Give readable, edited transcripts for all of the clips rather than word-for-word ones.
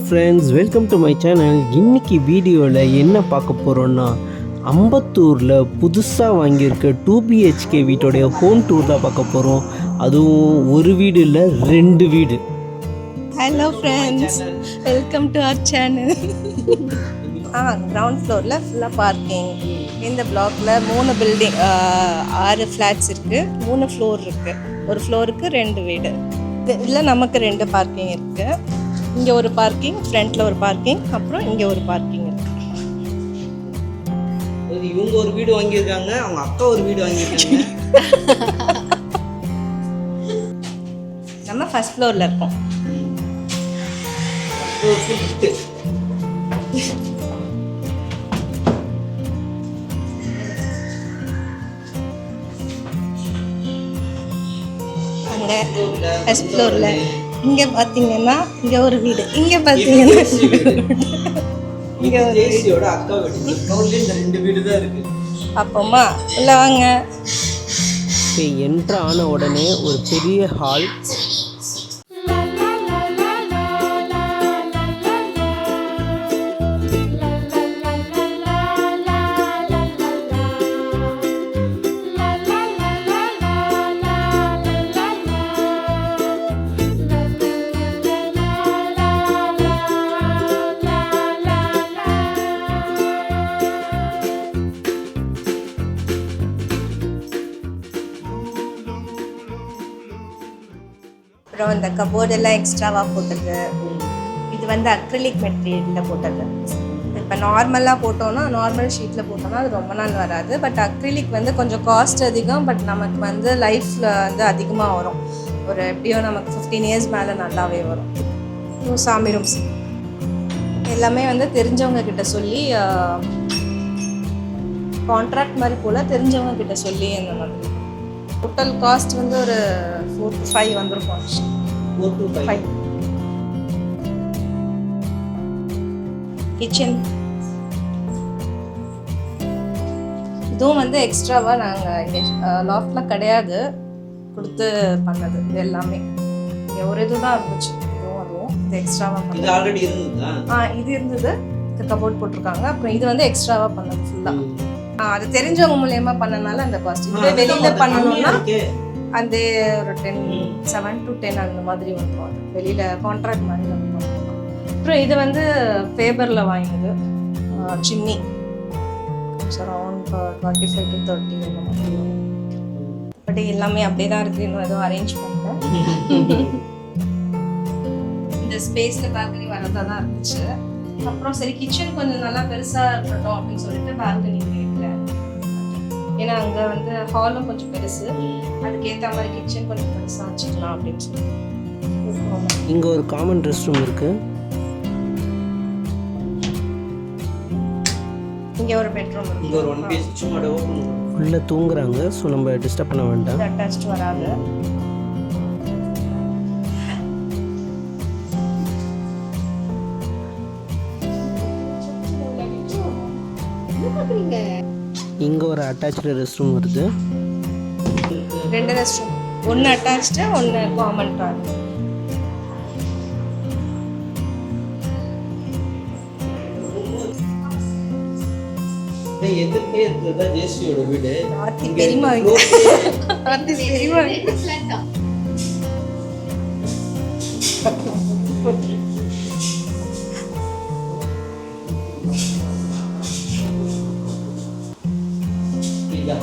Friends, welcome to my channel. இன்னைக்கு வீடியோவில் என்ன பார்க்க போகிறோன்னா, அம்பத்தூரில் புதுசாக வாங்கியிருக்க 2BHK வீட்டோடைய ஹோம் டூர் தான் பார்க்க போகிறோம். அதுவும் ஒரு வீடு இல்லை, 2 வீடு. Hello friends, welcome to our channel. Ground ஃப்ளோரில் ஃபுல்லாக பார்க்கிங். இந்த பிளாக்ல 3 பில்டிங், 6 ஃப்ளாட்ஸ் இருக்குது, 3 ஃப்ளோர் இருக்குது. ஒரு ஃப்ளோருக்கு 2 வீடு. இதில் நமக்கு 2 பார்க்கிங் இருக்குது. இங்கே ஒரு பார்க்கிங், ஃப்ரண்ட்டில் ஒரு பார்க்கிங், அப்புறம் இங்கே ஒரு பார்க்கிங் இருக்குது. இவங்க ஒரு வீடு வாங்கியிருக்காங்க, அவங்க அக்கா ஒரு வீடு வாங்கியிருக்காங்க. நம்ம ஃபர்ஸ்ட் ஃப்ளோரில் இருக்கோம். அங்கே ஃபர்ஸ்ட் ஃப்ளோரில் இங்கே பார்த்தீங்கன்னா இங்கே ஒரு வீடு, இங்கே பார்த்தீங்கன்னா இங்கே ஒரு ஜெயஸ்ரீயோட அக்கா வீடு. இந்த 2 வீடு தான் இருக்கு. அப்போம்மா உள்ள வாங்க. இப்போ என்ட்ரு ஆன உடனே ஒரு பெரிய ஹால். அப்புறம் இந்த கபோர்டெல்லாம் எக்ஸ்ட்ராவாக போட்டது. இது வந்து அக்ரிலிக் மெட்டீரியலில் போட்டது. இப்போ நார்மலாக போட்டோன்னா, நார்மல் ஷீட்டில் போட்டோன்னா அது ரொம்ப நாள் வராது. பட் அக்ரிலிக் வந்து கொஞ்சம் காஸ்ட் அதிகம், பட் நமக்கு வந்து லைஃப்பில் வந்து அதிகமாக வரும். ஒரு எப்படியோ நமக்கு 15 இயர்ஸ் மேலே நல்லாவே வரும். சாமி ரூம்ஸ் எல்லாமே வந்து தெரிஞ்சவங்க கிட்ட சொல்லி, கான்ட்ராக்ட் மாதிரி போல் தெரிஞ்சவங்க கிட்ட சொல்லி அந்த மாதிரி. டோட்டல் காஸ்ட் வந்து ஒரு 4 to 5 வந்துருக்கும். 4 to 5. கிச்சன் இதுவும் வந்து எக்ஸ்ட்ராவாக நாங்கள் இங்கே லாஃப்ட்லாம் கிடையாது, கொடுத்து பண்ணது. இது எல்லாமே இங்கே ஒரு இதுதான் இருந்துச்சு. அதுவும் இது எக்ஸ்ட்ராவாக பண்ணது. ஆல்ரெடி இருந்ததா? இது இருந்தது. இது கபோர்ட் போட்டிருக்காங்க. அப்புறம் இது வந்து எக்ஸ்ட்ராவாக பண்ணது ஃபுல்லாக. அது தெரிஞ்சவங்க மூலியமா பண்ணனால அந்த காஸ்ட். இதுவே வெளியில பண்ணணும்னா அந்த ஒரு 7 to 10 அந்த மாதிரி வந்துடும். அது வெளியில கான்ட்ராக்ட் மாதிரி வந்துடும். அப்புறம் இது வந்து ஃபேபர்ல வாங்கினது சின்னி. அரௌண்ட் 25 to 30 அந்த மாதிரி. பட் எல்லாமே அப்படியே தான் இருக்கு, இன்னும் எதுவும் அரேஞ்ச் பண்ணல. இந்த ஸ்பேஸ்ல பால்கனி வரதா தான் இருந்துச்சு. அப்புறம் சரி கிச்சன் கொஞ்சம் நல்லா பெருசா இருக்கட்டும் அப்படின்னு சொல்லிட்டு பால்கனி வைக்கல. ஏன்னா அங்கே வந்து ஹாலும் கொஞ்சம் பெருசு, அதுக்கேற்ற மாதிரி கிச்சன் கொஞ்சம் பெருசாக வச்சுக்கலாம் அப்படின்னு சொல்லி. இங்கே ஒரு காமன் ரெஸ்ட் ரூம் இருக்கு. இங்கே ஒரு பெட்ரூம் இருக்கு. இங்கே ஒரு 1 பீஸ் சும்மா உள்ள தூங்குறாங்க. ஸோ நம்ம டிஸ்டர்ப் பண்ண வேண்டாம். அட்டாச்ட் வராது. இங்கே ஒரு அட்டாச்சு ரெஸ்ட் ரூம் வருது. 2 rest room, 1 attach, 1 common toilet. எதுக்கே இருக்கிறதா ஜெயஸ்ரீயோட வீடு. பெரியமா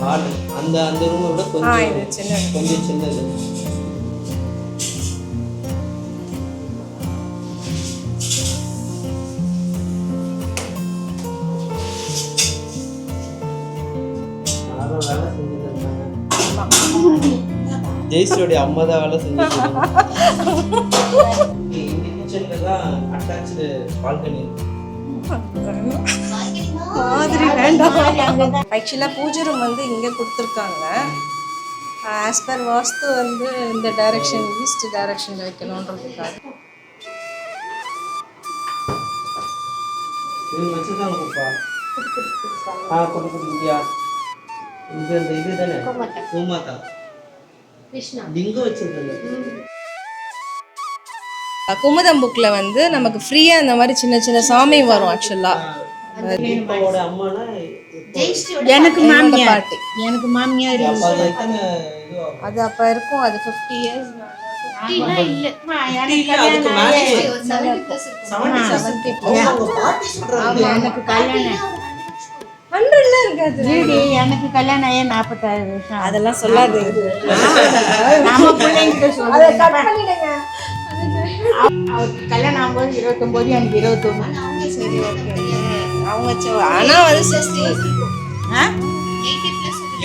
ஹால் அந்த ரூமை விட கொஞ்சம் சின்னது. ஜெயஸ்ரீயோட அம்மா தான் வேலை செஞ்சிருக்காங்க. இந்த கிச்சன்ல தான் அட்டாச்சு பால்கனி. ஆக்சுவலாக பூஜை ரூம் வந்து இங்கே கொடுத்துருக்காங்க. ஆஸ் பர் வாஸ்து வந்து இந்த டைரக்ஷன், ஈஸ்ட் டைரக்ஷனில் வைக்கணுன்றதுக்காக. இவங்க வச்சுருக்காங்க குப்பா. குடியா இது அந்த இது தானே கோமாதா கிருஷ்ணா லிங்கம் வச்சிருக்காங்க. குமுதம் புக்கில் வந்து நமக்கு ஃப்ரீயாக இந்த மாதிரி சின்ன சின்ன சாமி வரும் ஆக்சுவலாக. தீபாவோட அம்மானா எனக்கு மாமியார் பாட்டி எனக்கு மாமியார் அப்ப அது எத்தனை இது ஆகும்? அது அப்போ இருக்கும், அது 50 years இல்லம்மா, எனக்கு அதுக்கு கல்யாணம் மேலே ஆகி 70 அவங்க பாட்டி சொல்றாங்க. எனக்கு கல்யாணம் 100லாம் இருக்காது. வீடு எனக்கு கல்யாணம் ஆகி 46 வருஷம். அதெல்லாம் சொல்லாது. நம்ம பிள்ளைங்கிட்ட அதை சொல்லுங்க. கட் பண்ணிடுங்க. அவருக்கு கல்யாணம் ஆகும்போது 29, எனக்கு 21. சரி, ஓகே. அவங்க ஆனால் வந்து 60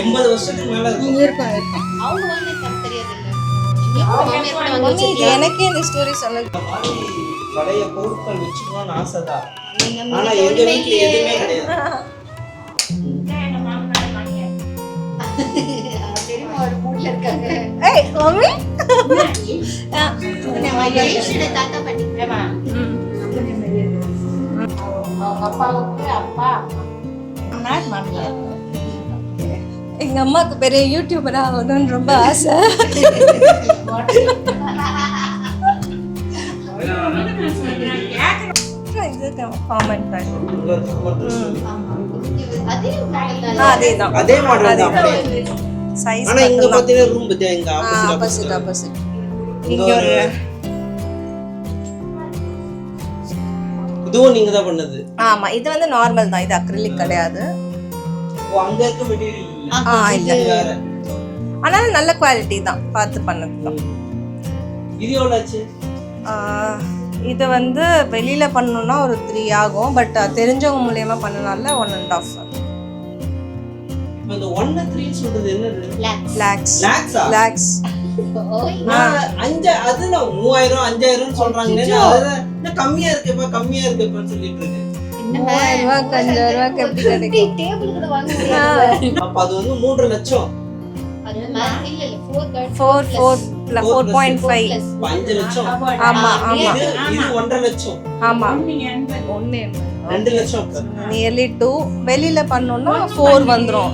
80 வருஷத்துக்கு மேல இருக்கும். இருக்கும். மம்மி, இது எனக்கே இந்த ஸ்டோரி சொன்னது. இந்த மாதிரி பழைய பொருட்கள் வச்சுக்கணும்னு ஆசைதான். ஆனா எங்க வீட்டுல எதுவுமே கிடையாது. ஏய் மம்மி, அவங்க அப்பாவுக்கு அப்பா மாமியார். எங்க அம்மாவுக்கு பெரிய யூடியூபரா ஆகணும்னு ரொம்ப ஆசை. காமெண்ட் அதேதான், அதே மாடல் தான் அப்படியே. சைஸ் ஆனா இங்க பாத்தீங்கன்னா ரூம் பத்தியா இங்க ஆப்போசிட் ஆப்போசிட். இங்க ஒரு இதுவும் நீங்க தான் பண்ணது. ஆமா, இது வந்து நார்மல் தான், இது அக்ரிலிக் கிடையாது. ஓ, அங்க இருக்க மெட்டீரியல் இல்ல, வேற. ஆனாலும் நல்ல குவாலிட்டி தான், பார்த்து பண்ணது தான். இது எவ்வளவு ஆச்சு? இது வந்து வெளியில பண்ணணும்னா ஒரு 3 ஆகும், பட் தெரிஞ்சவங்க மூலியமா பண்ணனால 1.5 இந்த 1.3 சொல்றது என்னது? lakhs. லாக்ஸா? அது நான் 3000 5000 சொல்றாங்க. அது கம்மியா இருக்குப்பா சொல்லிட்டு இருக்கு. 3000 ரூபாய்க்கு 5000 ரூபாய்க்கு எப்படி கிடைக்கும்? அப்ப அது வந்து 3 லட்சம். 4.5. 5 லட்சம். ஆமா ஆமா இது 1.5 லட்சம். ஆமா, 2 லட்சம். நியர்லி 2. வெளியில பண்ணோம்னா 4 வந்துரும்.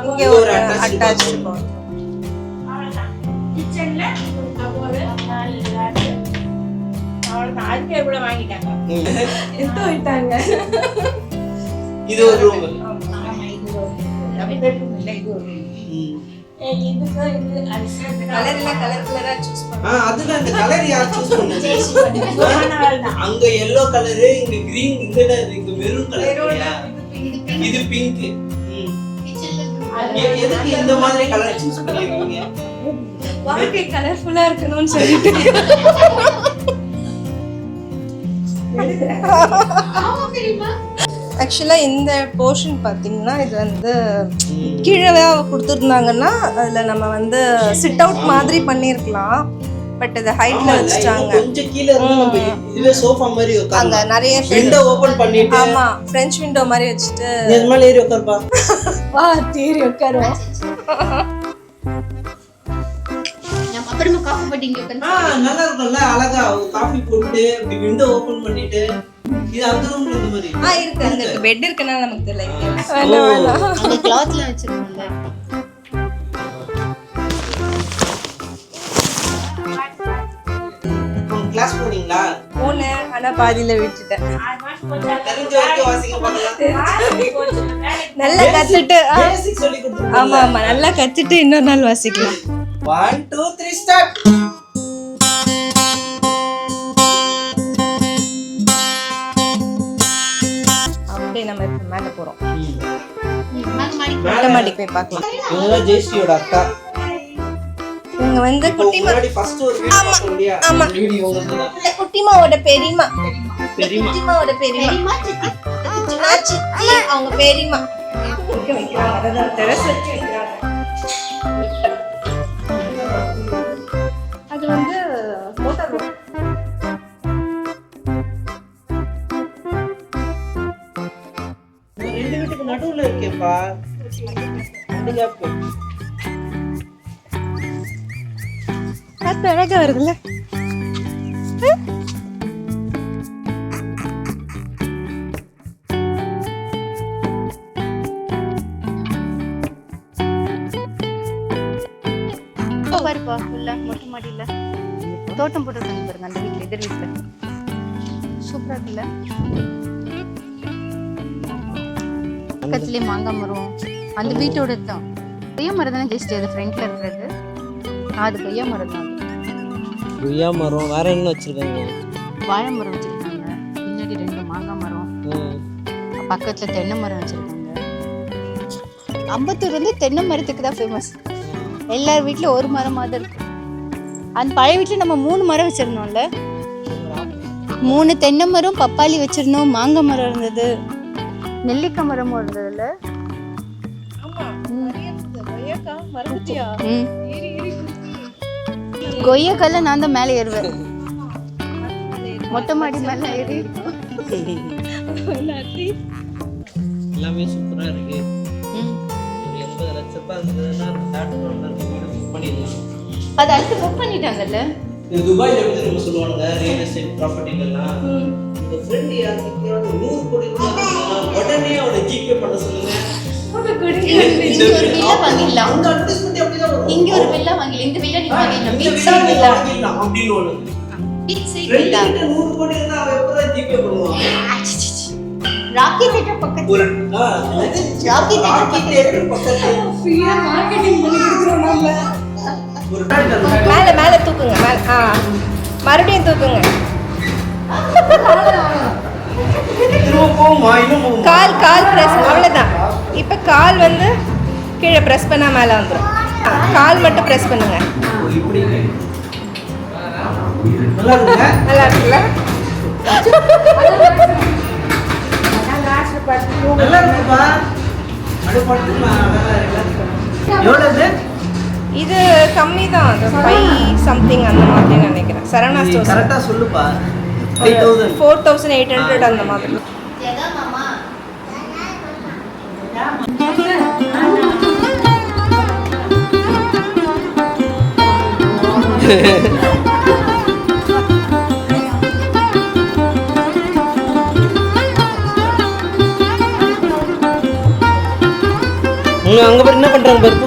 இங்க ஒரு அட்டாச் இது ஒரு ரூம். கலரா சூஸ் பண்ணுங்க. அதுல அந்த கலர் யார் சூஸ் பண்ணது? அங்க yellow கலர், இங்க green, இங்க மெரூன் கலர். இது பிங்க். எதுக்கு இந்த மாதிரி கலர் சூஸ் பண்ணிருக்கீங்க? வாழ்க்கை கலர்ஃபுல்லா இருக்கணும்னு சொல்லிட்டு. ஆக்சுவலா இந்த போர்ஷன் பாத்தீங்கன்னா இது வந்து கீழே கொடுத்துருந்தாங்கன்னா அதுல நம்ம வந்து சிட் அவுட் மாதிரி பண்ணிருக்கலாம், பட் இது ஹைட்ல வச்சுட்டாங்க. கொஞ்சம் கீழ இருந்து நம்ம இதுவே சோஃபா மாதிரி அங்க உட்கார்ந்து நிறைய விண்டோ ஓபன் பண்ணிட்டு. ஆமா, French விண்டோ மாதிரி வச்சுட்டு நீ இந்த மாதிரி ஏறி உட்கார்ப்பா. வா தேறி உட்காருவோம். அப்புறமா காஃபி போட்டு இங்க உட்கார்ந்து நல்லா இருக்கும்ல, அழகா காஃபி போட்டு இப்படி விண்டோ ஓபன் பண்ணிட்டு. இது அந்த ரூம்ல இந்த மாதிரி இருக்கு, அங்க இருக்கு, பெட் இருக்குன்னா நமக்கு தெரியல. வேணாம் அந்த கிளாத்ல வச்சிருக்கோம்ல. கிளாஸ் போனீங்களா? போனேன், ஆனா பாதியில விட்டுட்டேன். தெரிஞ்ச வரைக்கும் வாசிங்க பார்க்கலாம். நல்லா கத்துட்டு பேசிக் சொல்லி கொடுத்துருங்க. ஆமா ஆமா, நல்லா கத்துட்டு இன்னொரு நாள் வாசிக்கலாம். 1 2 3 ஸ்டார்ட். அப்படியே நம்ம இப்ப மேல போறோம். மொட்டை மாடிக்கு போய் பார்க்கலாம். இவங்க ஜெயஸ்ரீயோட அக்கா. இவங்க வந்து குட்டிமா. முன்னாடி ஃபர்ஸ்ட் ஒரு வீடியோ பார்த்தோம் இல்லையா? ஆமா. வீடியோ வந்து குட்டிமாவோட பெரியம்மா. பெரியம்மா. குட்டிமாவோட பெரியம்மா. சித்தி, அவங்க பெரியம்மா. வைக்கிறாங்க, அதான் டெரஸ் வச்சு வைக்கிறாங்க. அது வந்து மோட்டார் ரூம். ரெண்டு வீட்டுக்கு நடுவுல இருக்கேப்பா. அந்த கேப். காத்து அழகா வருதுல்ல. இருக்குல்ல மொட்டை மாடியில் தோட்டம் போட்டுருக்காங்க பாருங்க அந்த வீட்டில் எதிர் வீட்டில் சூப்பராக இருக்குல்ல. பக்கத்துலேயே மாங்காய் மரம் அந்த வீட்டோட தான். கொய்யா மரம் தானே ஜஸ்ட் அது ஃப்ரண்ட்ல இருக்கிறது. அது கொய்யா மரம் தான். கொய்யா மரம் வேற என்ன வச்சிருக்காங்க? வாழை மரம் வச்சிருக்காங்க, பின்னாடி 2 மாங்காய் மரம், பக்கத்துல தென்னை மரம் வச்சிருக்காங்க. அம்பத்தூர் வந்து தென்னை மரத்துக்கு தான் ஃபேமஸ். எல்லார் வீட்லயும் ஒரு மரமாவது இருக்கும். அந்த பழைய வீட்டில் நம்ம 3 மரம் வச்சிருந்தோம்ல, 3 தென்னை மரம், பப்பாளி வச்சிருந்தோம், மாங்காய் மரம் இருந்தது, நெல்லிக்காய் மரமும் இருந்ததுல. கொய்யாக்கால நான் தான் மேலே ஏறுவேன், மொட்டை மாடி மேல ஏறி. எல்லாமே சூப்பரா இருக்கு. 80 லட்சம் ரூபாய் இருந்ததுன்னா பண்ணிடலாம். அது அடுத்து புக் பண்ணிட்டாங்கல்ல. இது துபாயில எப்படி நம்ம சொல்லுவாங்க ரியல் எஸ்டேட் ப்ராப்பர்ட்டிலாம். இந்த ஃப்ரெண்ட் யாருக்கு 100 கோடி ரூபாய் உடனே அவனை ஜிபே பண்ண சொல்லுங்க. இங்க ஒரு வில்லா வாங்கிடலாம். அந்த அட்வர்டைஸ்மென்ட் அப்படியே வரும். இங்க ஒரு வில்லா வாங்கிடலாம். இந்த வில்லா நீங்க வாங்கிடலாம். இந்த வில்லா நீங்க வாங்கிடலாம் அப்படின்னு ஒண்ணு. Big side villa. 100 கோடி இருந்தா அவன் எப்போ ஜிபே பண்ணுவான்? ராக்கி தேட்டர் பக்கத்துல. ஒரு ராக்கி தேட்டர் பக்கத்துல ஃப்ரீயா மார்க்கெட்டிங் பண்ணி கொடுக்குறோம் நம்ம. மேல மேல தூக்குங்க, மேல மறுபடியும் தூக்குங்க. கால் கால் பிரஸ், அவ்வளோதான். இப்போ கால் வந்து கீழே ப்ரெஸ் பண்ணால் மேலே வந்துடும். கால் மட்டும் ப்ரெஸ் பண்ணுங்க. நல்லா இருக்குல்ல? இது கம்மி தான், 5 சம்திங் அந்த மாதிரி நினைக்கிறேன். சரவணா ஸ்டோர்ஸ் கரெக்டா சொல்லுப்பா. 4800 அந்த மாதிரி. அங்க பாரு என்ன பண்றாங்க பாரு.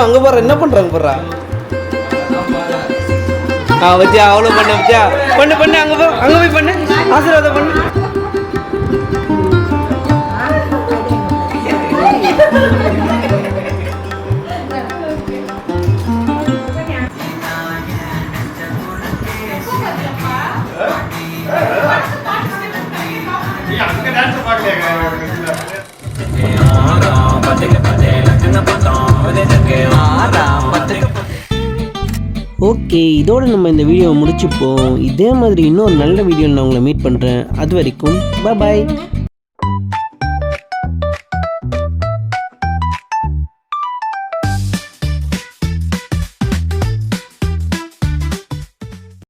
அங்க பாரு என்ன பண்றாங்க பாரு. பத்தியா அவ்வளோ பண்ண பத்தியா பண்ணு பண்ணு அங்கே போ, அங்கே போய் பண்ணு, ஆசீர்வாதம் பண்ணு. ஓகே, இதோடு நம்ம இந்த வீடியோவை முடிச்சுப்போம். இதே மாதிரி இன்னொரு நல்ல வீடியோவில் நான் உங்களை மீட் பண்ணுறேன். அது வரைக்கும் பாய்.